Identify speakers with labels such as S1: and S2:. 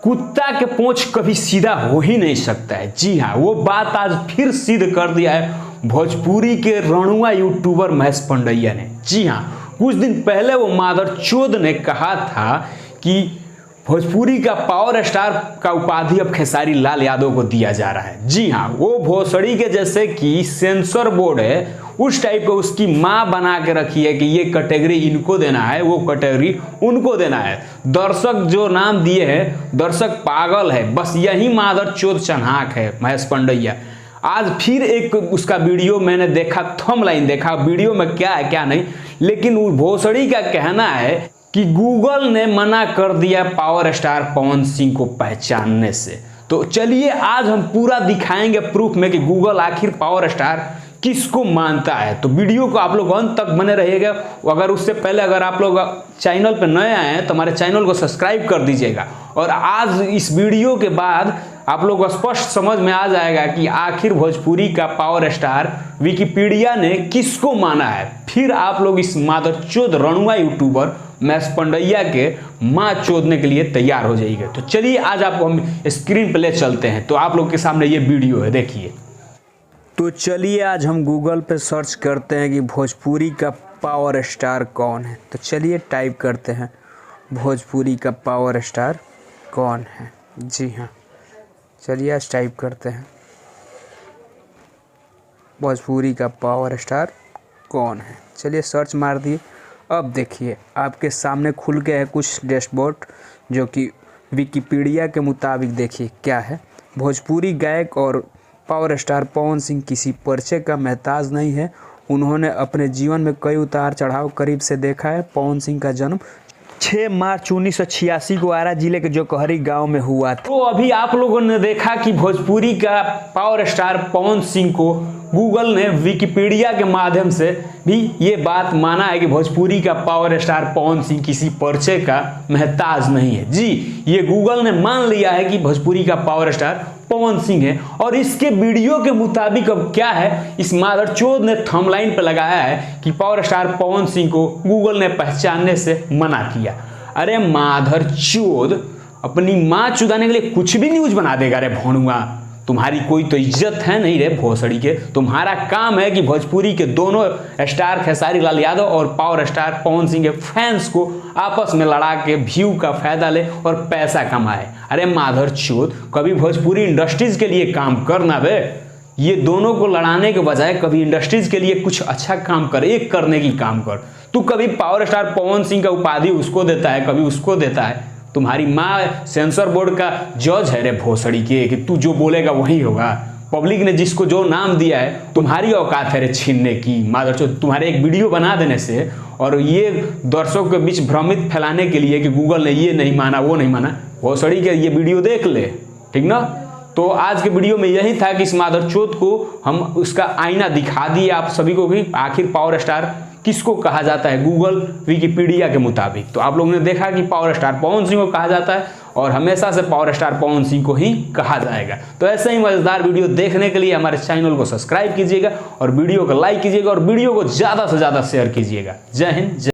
S1: कुत्ता के पूंछ कभी सीधा हो ही नहीं सकता है। जी हाँ, वो बात आज फिर सिद्ध कर दिया है भोजपुरी के रणुआ यूट्यूबर महेश पंडैया ने। जी हाँ, कुछ दिन पहले वो मादरचोद ने कहा था कि भोजपुरी का पावर स्टार का उपाधि अब खेसारी लाल यादव को दिया जा रहा है। जी हाँ, वो भोसड़ी के जैसे कि सेंसर बोर्ड है उस टाइप का उसकी माँ बना के रखी है कि ये कैटेगरी इनको देना है, वो कैटेगरी उनको देना है। दर्शक जो नाम दिए हैं, दर्शक पागल है। बस यही मादरचोद चन्हाक है महेश पंडैया। आज फिर एक उसका वीडियो मैंने देखा, थंबनेल देखा, वीडियो में क्या है क्या नहीं, लेकिन वो भोसड़ी का कहना है कि गूगल ने मना कर दिया पावर स्टार पवन सिंह को पहचानने से। तो चलिए आज हम पूरा दिखाएंगे प्रूफ में कि गूगल आखिर पावर स्टार किसको मानता है। तो वीडियो को आप लोग अंत तक बने रहिएगा। अगर उससे पहले अगर आप लोग चैनल पर नए आए हैं तो हमारे चैनल को सब्सक्राइब कर दीजिएगा। और आज इस वीडियो के बाद आप लोग को स्पष्ट समझ में आ जाएगा कि आखिर भोजपुरी का पावर स्टार विकिपीडिया ने किसको माना है। फिर आप लोग इस मादरचोद रणुआ यूट्यूबर महेश पंडैया के माँ चोदने के लिए तैयार हो जाइएगा। तो चलिए आज आपको हम स्क्रीन पर ले चलते हैं। तो आप लोग के सामने ये वीडियो है, देखिए। तो चलिए आज हम गूगल पे सर्च करते हैं कि भोजपुरी का पावर स्टार कौन है। तो चलिए टाइप करते हैं भोजपुरी का पावर स्टार कौन है। जी हाँ, चलिए आज टाइप करते हैं भोजपुरी का पावर स्टार कौन है। चलिए सर्च मार दिए। अब देखिए आपके सामने खुल गया है कुछ डैशबोर्ड जो कि विकिपीडिया के मुताबिक देखिए क्या है। भोजपुरी गायक और पावर स्टार पवन सिंह किसी परिचय का मोहताज नहीं है। उन्होंने अपने जीवन में कई उतार चढ़ाव करीब से देखा है। पवन सिंह का जन्म 6 मार्च 1986 को आरा जिले के जोकहरी गांव में हुआ था। तो अभी आप लोगों ने देखा कि भोजपुरी का पावर स्टार पवन सिंह को गूगल ने विकिपीडिया के माध्यम से भी ये बात माना है कि भोजपुरी का पावर स्टार पवन सिंह किसी परिचय का मोहताज नहीं है। जी, ये गूगल ने मान लिया है कि भोजपुरी का पावर स्टार पवन सिंह है। और इसके वीडियो के मुताबिक अब क्या है, इस मादरचोद ने थंबनेल पे लगाया है कि पावर स्टार पवन सिंह को गूगल ने पहचानने से मना किया। अरे मादरचोद, अपनी माँ चुदाने के लिए कुछ भी न्यूज बना देगा रे भोनुआ। तुम्हारी कोई तो इज्जत है नहीं रे भोसड़ी के। तुम्हारा काम है कि भोजपुरी के दोनों स्टार खेसारी लाल यादव और पावर स्टार पवन सिंह के फैंस को आपस में लड़ा के व्यू का फायदा ले और पैसा कमाए। अरे माधरचोद, कभी भोजपुरी इंडस्ट्रीज के लिए काम करना बे। ये दोनों को लड़ाने के बजाय कभी इंडस्ट्रीज के लिए कुछ अच्छा काम कर, एक करने की काम कर। तू कभी पावर स्टार पवन सिंह का उपाधि उसको देता है, कभी उसको देता है। तुम्हारी माँ सेंसर बोर्ड का जज है रे भोसड़ी के कि तू जो बोलेगा वही होगा। पब्लिक ने जिसको जो नाम दिया है, तुम्हारी औकात है रे छीनने की। मादरचोद, तुम्हारे एक वीडियो बना देने से और ये दर्शकों के बीच भ्रमित फैलाने के लिए कि गूगल ने ये नहीं माना वो नहीं माना, भोसड़ी के ये वीडियो देख ले, ठीक ना। तो आज के वीडियो में यही था कि इस मादरचोद को हम उसका आईना दिखा दिए आप सभी को कि आखिर पावर स्टार किसको कहा जाता है गूगल विकिपीडिया के मुताबिक। तो आप लोगों ने देखा कि पावर स्टार पवन सिंह को कहा जाता है और हमेशा से पावर स्टार पवन सिंह को ही कहा जाएगा। तो ऐसे ही मजेदार वीडियो देखने के लिए हमारे चैनल को सब्सक्राइब कीजिएगा और वीडियो को लाइक कीजिएगा और वीडियो को ज़्यादा से ज़्यादा शेयर कीजिएगा। जय हिंद।